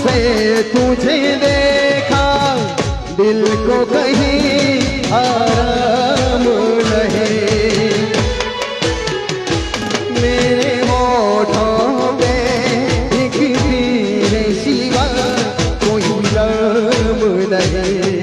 से तुझे देखा दिल को कहीं आराम नहीं मेरे होठों में एक तेरे सिवा कोई नाम नहीं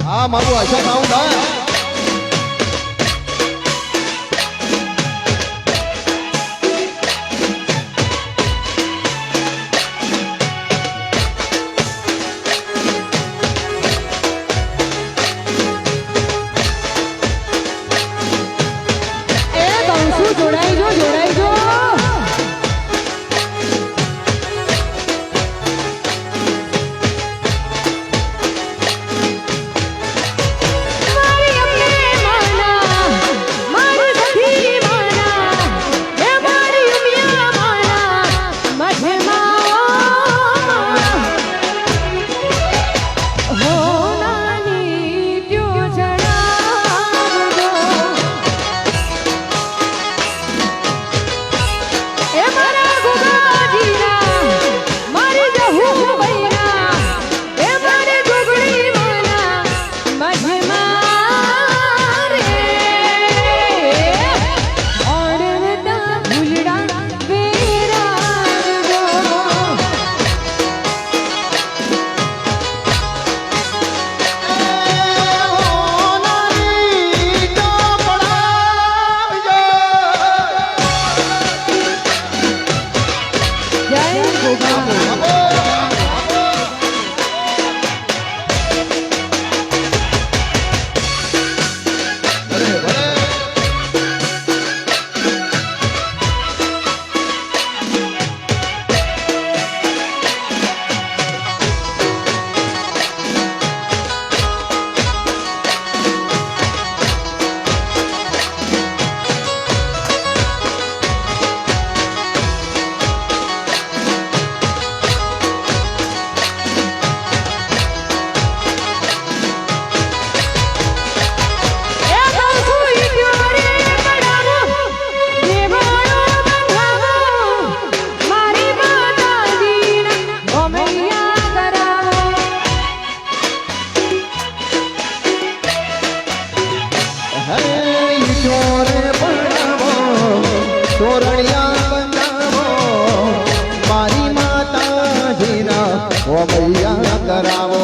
हाँ मारू अच्छा साउंड है जोड़ाई जो मैया करावो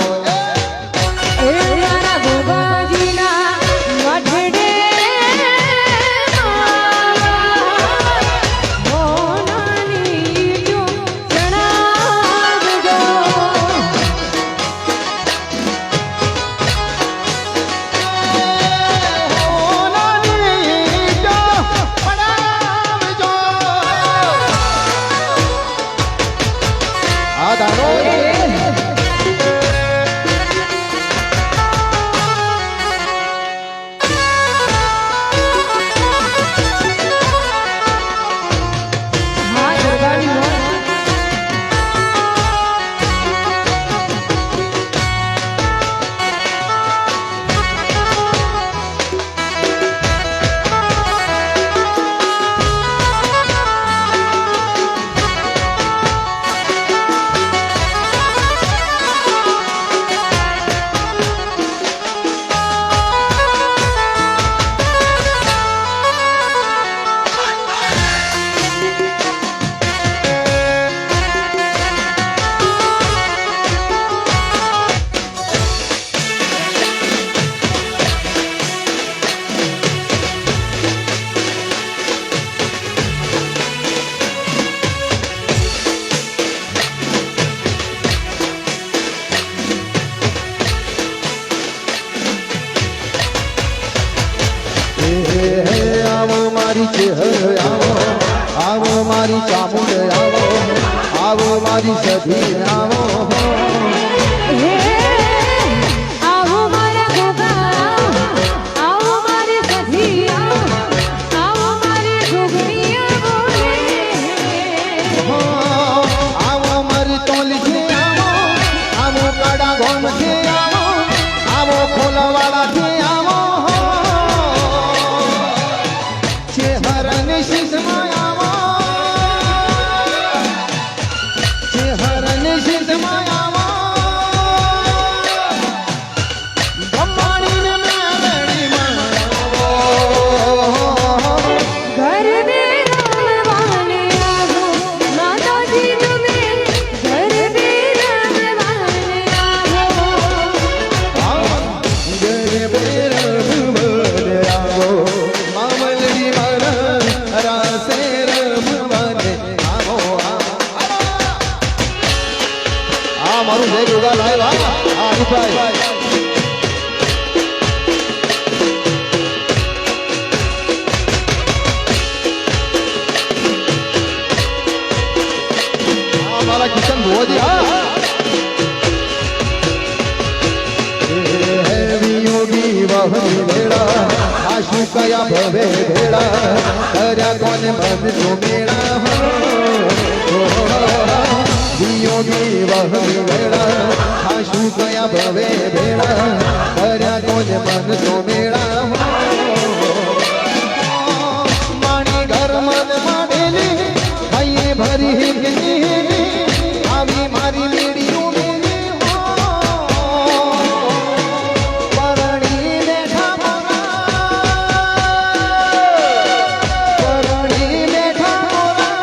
ચામુંડ આવો આવો મારી સધી આવો હે આવો મારા ગોગા આવો મારી સખિયા આવો મારી ગોગણીયા બોલે આવો મારી તોલી છે આવો આવો કાડા ગોમ છે આવો આવો ખોલાવાળા છે આવો છે હરણ શીશમાં આવો છે હરણ શીશમાં આવો બ્રહ્માણીને મેળડીમાં આવો ઘર દે રમવાને આવો માતાજી તમે ઘર દે રમવાને આવો ગરે બેર ભુવન આવો મામલડી મારા રાસે રમવાને આવો આ મારું જય ગોગા લાઈવ આ હરીફાઈ આ મારા કિશન ભુવાજી હા વિયોગી વહની વેળા આશુ કયા ભવે ભેળા કર્યા કોને મન તો મેળા વિયોગી વહની વેળા આશુ કયા ભવે ભેળા કર્યા કોને મન તો મેળા માણી ઘર મન માડેલી ભાઈએ ભરી હિંગની આવી મારી મેળીઓ મેળી પરણી બેઠા મોરા પરણી બેઠા મોરા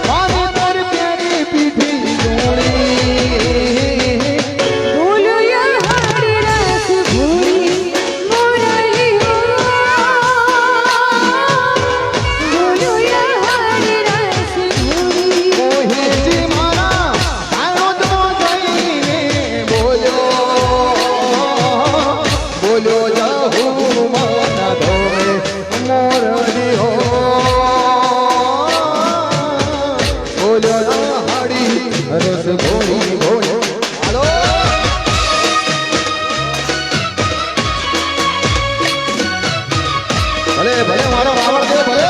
મારી પર પ્યારી પીઠી જોડી ભૂલ્યો હાડી રસ ભૂલી મોરલી ભૂલ્યો હાડી રસ ભૂલી મોહેજી મારા કાળોદમાં જઈને બોલ્યો જાહુ માના ધોમે મોરલી હો બોલ્યો હાડી રસ ભોળી ભોળી હાલો ભલે ભલે મારો રાવણ છે ભલે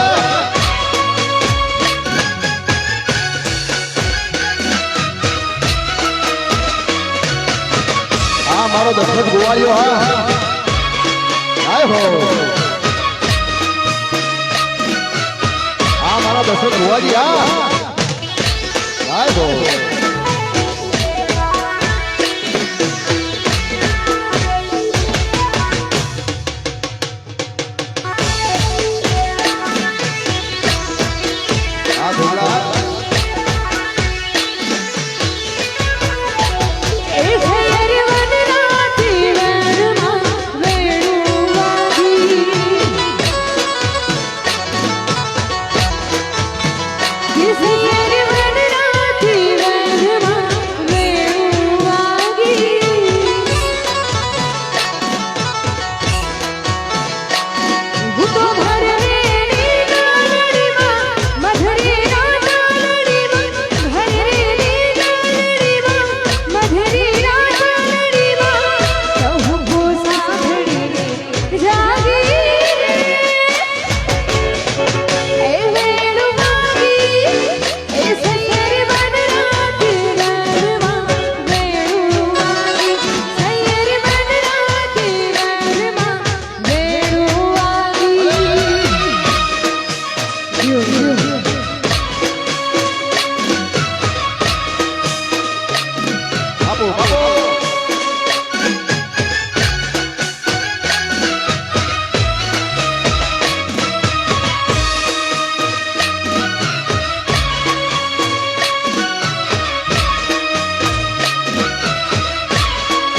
આ મારો દશરથ ગોવાળિયો હા આય હો આ મારા દશરથ ગોવાળી હા આય હો આ ધોળા એ ફેર વનરાતી વનમાં વેણું વાગી એ ફેર વનરાતી વનમાં વેણું વાગી ગુતો ભરવેની ગાલડીમાં મધરી રાતડીમાં ભરવેની ગાલડીમાં મધરી રાતડીમાં કહું સાંભળીને જાગી એ વેણું વાગી એ સૈયર વનરાતી વનમાં વેણું વાગી સૈયર વનરાતી વનમાં વેણું વાગી બાપુ બાપુ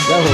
જય હો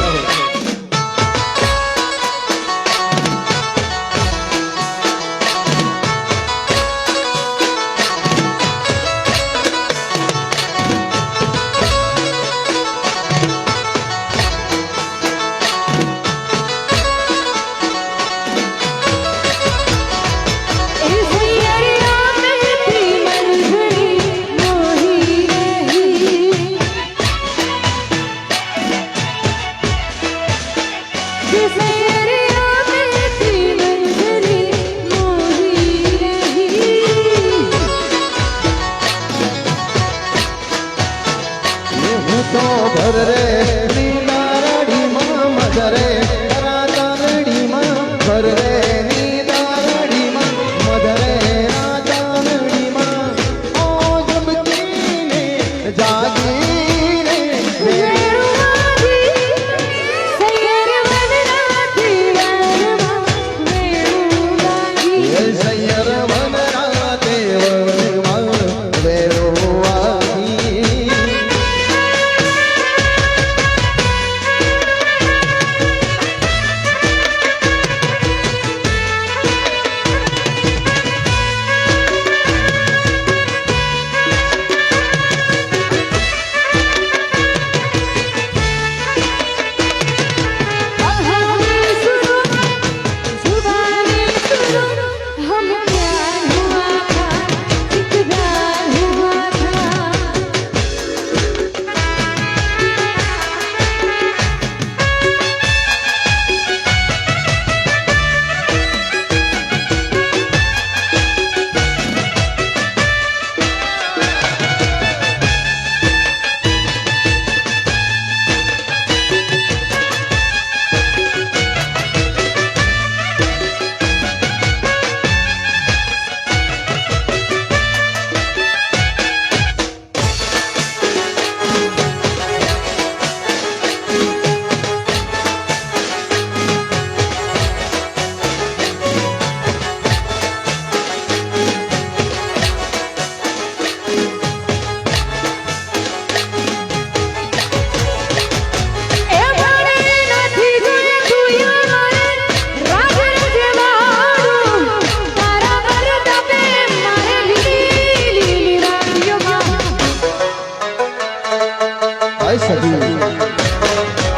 એ સખી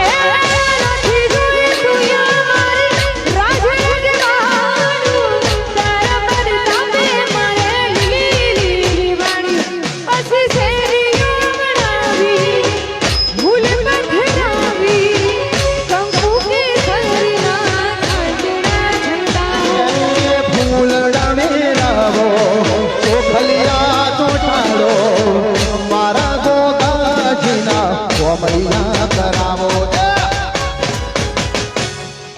એ નથી જોઈતું યાર રાજ રજવાનું તારા પર તાપે મારે લીલી વાણી પછી શેરીઓ બનાવી ભૂલ પથરાવી કંકુ કે સરીના ખાંડના ઝંડા ફૂલડા મેરાવો ચોખલિયા ચોટાડો મારા ગોગાજીના કોમૈયા કરાવો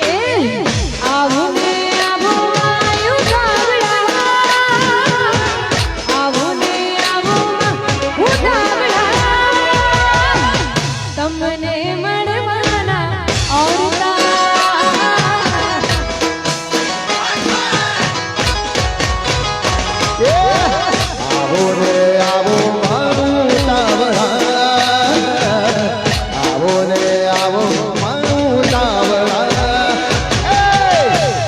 એ આવો ને આવો આયુ ગાવડા આવો ને આવો ઉડાવડા તમને મળવાના ઓરતા આવો રે આવો મારું તાવડા આવો રે આવો મારું તાવડા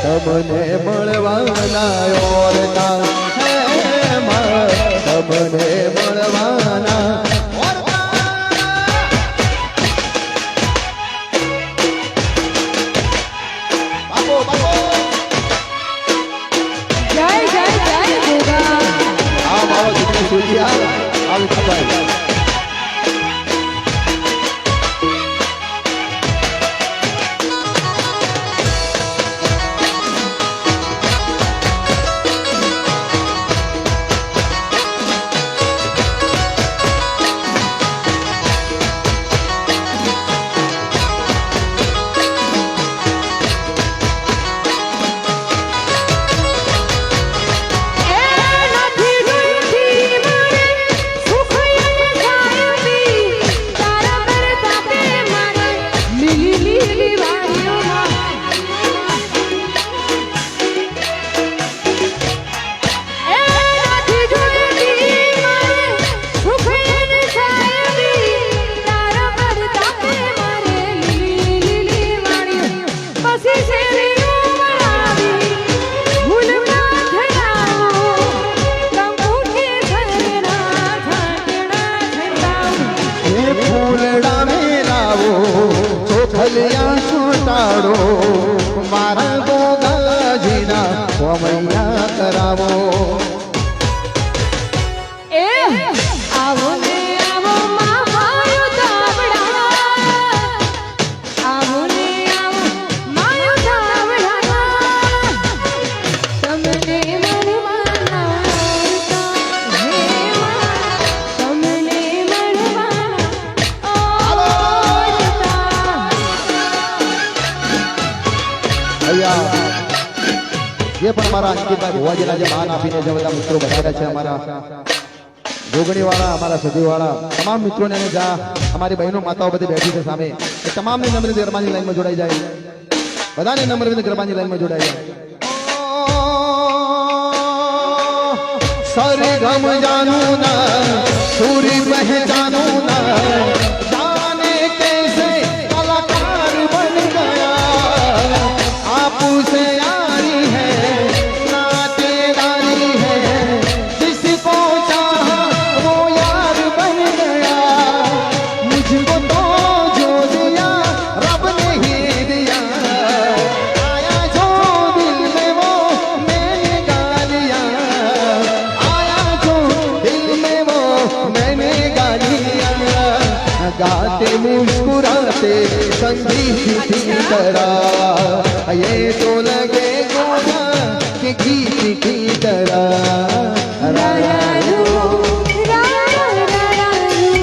તમને મળવાના ઓરતા હે તમને મળવાના બાપો બાપો જય જય જય ગોગા આ મારો દીકરી સુલિયા આવી ખબર એ નથી જોઈતી મારે સુખ અને શાંતિ તારા પર તાપે મારે લીલી લીલી વાડીઓમાં એ નથી જોઈતી મારે સુખ અને શાંતિ તારા પર તાપે મારે લીલી લીલી વાડીઓ પછી શેરીઓ બનાવી ભૂલ પથરાવો કંકુ કે સરીના ખાંડના ઝંડા એ ફૂલડા મેરાવો ચોખલિયા છોટાડો મારા ગોગાજીના કોમૈયા કરાવો એ આવો ને આવો માયો ધાવડા આવો ને આવો માયો ધાવડા તમને મળવાના હે તમને મળવાના અહીંયા જે પણ મારા અંકિતભાઈ ભુવાજીના જે માન આપીને જે બધા મિત્રો બધાયા છે અમારા જોગણીવાળા અમારા સજીવાળા તમામ મિત્રોને અને જા અમારી બહેનો માતાઓ બધી બેઠી છે સામે એ તમામને નમ્ર ગરબાની લાઈનમાં જોડાઈ જાય બધાને નમ્ર ગરબાની લાઈનમાં જોડાઈ જાય સરે ગમ જાનું ના સુરી પહેચાનું ના जाने कैसे कलाकार बन गया आपसे यारी है नातेदारी है जिसको चाहा वो यार बन गया मुझको तो जो दिया रब ने ही दिया आया जो दिल में वो मैंने गा लिया आया जो दिल में वो मैंने गा लिया गाते मुस्कुराते संगीत की तरह ये तो लगे गोगा के गीत की तरह રારારુ રારારુ રારારુ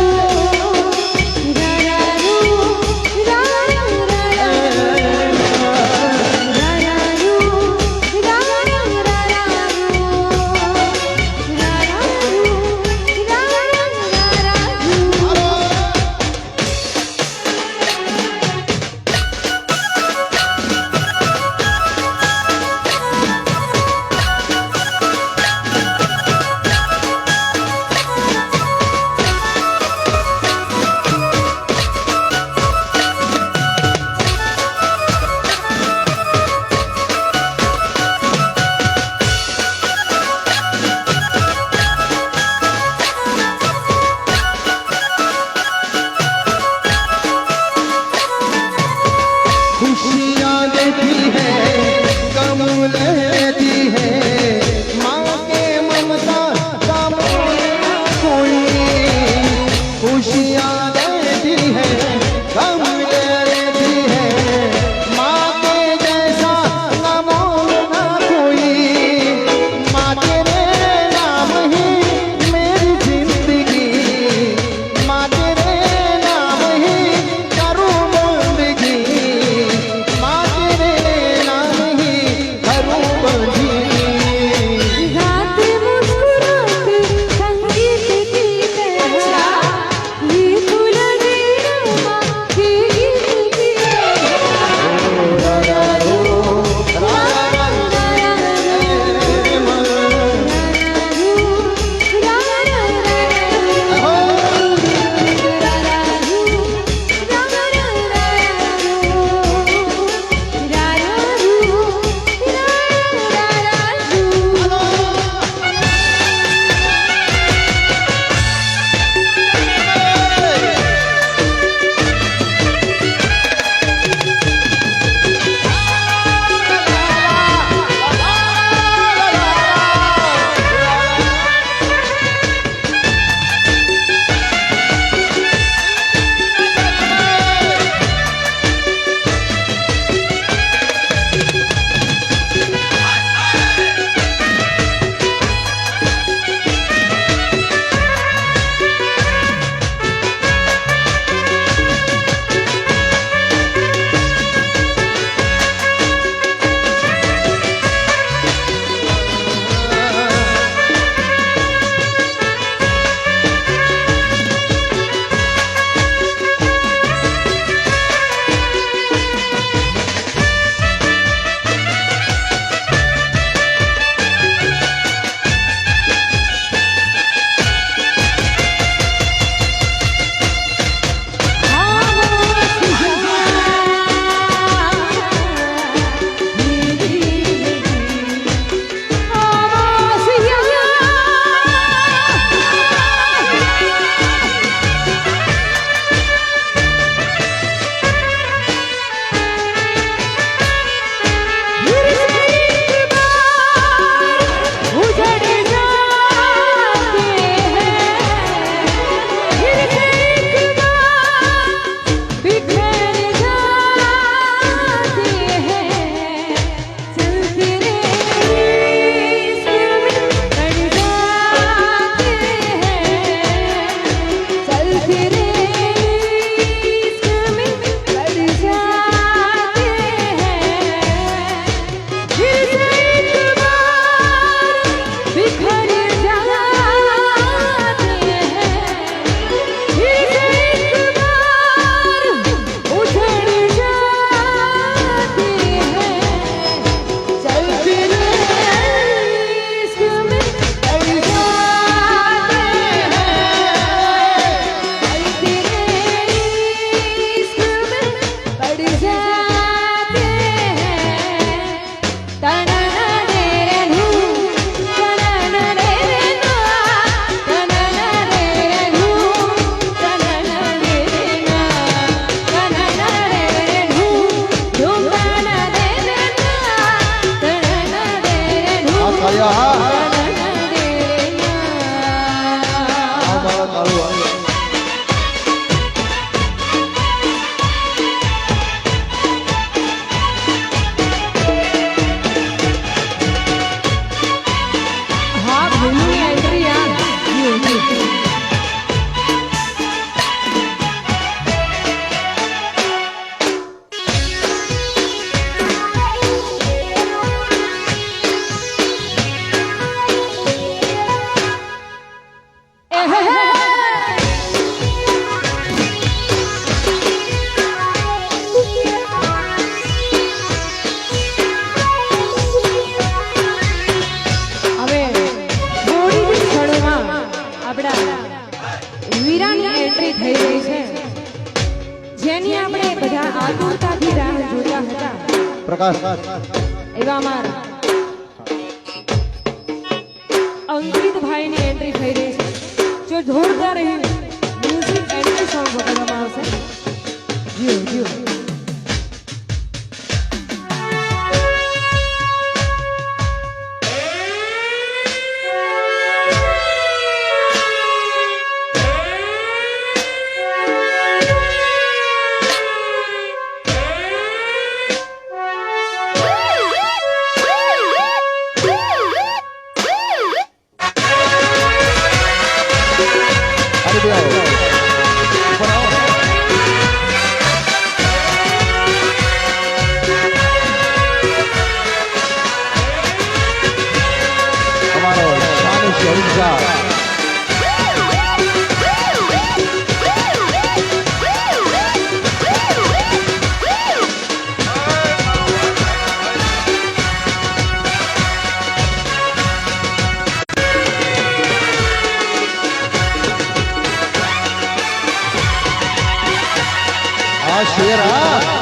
બધા આતુરતાથી રાહ જોતા હતા પ્રકાશ એવા અમારા અંકિતભાઈની એન્ટ્રી થઈ રહી છે જો જોરદાર મ્યુઝિક એન્ટ્રી સોંગ વગાડવામાં આવશે જીઓ જીઓ શેરા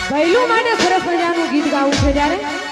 ભૈલું માટે સરસ મજાનું ગીત ગાવું છે જ્યારે